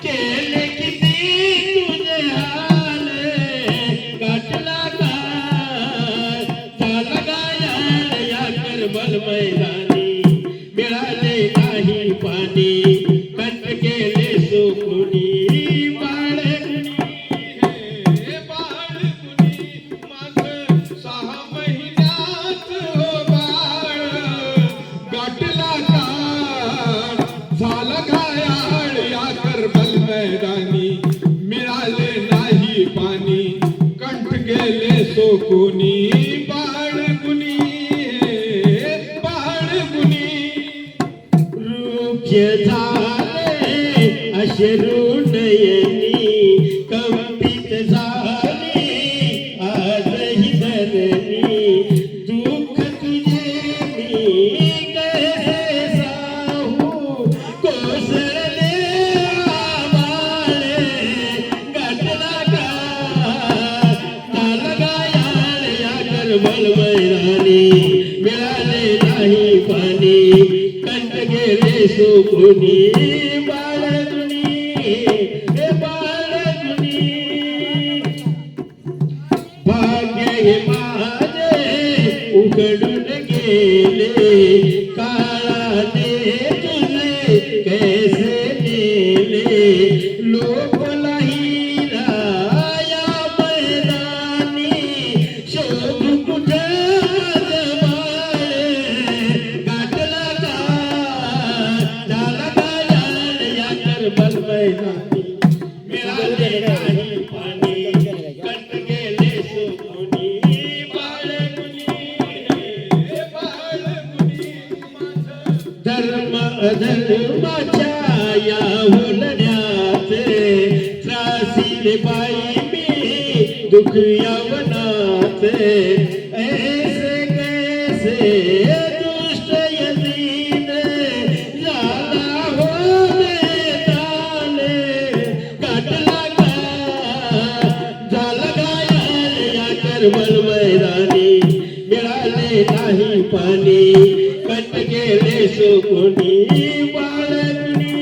केले किती तुझे हाल गाठला का झाला गायाल या करबल मैदानी मिळाले नाही पाणी कंट केले सुकुनी झाला घायाळ या करबल मैदानी मिळाले नाही पाणी कंठ गेले सोकुनी बाळगुनी रुक्ष झाले अश्रू नयनी कंपित झाली आजही धरणी दुःख तुझे मी कसे साहू कोसळले आभाळे गाठला का झाला गायाळ या करबल मैदानी मिळाले नाही पाणी कंठ गेले सुकुनी बाळगुनी हे बाळगुनी भाग्य हे माझे उघडून गेले काळाने तुझे कैसे नेले लोकला हिरा या मैदानी शोध कुठे गाठला का झाला गायाळ या करबल मैदानी मिळाले नाही पाणी कंठ गेले सुकुनी बाळगुनी धर्म अधर्माच्या या हुलड्यात त्रासिले बाई मी दुःख यवनात ऐसे कैसे दुष्ट यदीन झाला हो बेताले गाठला का झाला गायाळ या करबल मैदानी मिळाले नाही पाणी कंठ गेले सुकुनी बाळगुनी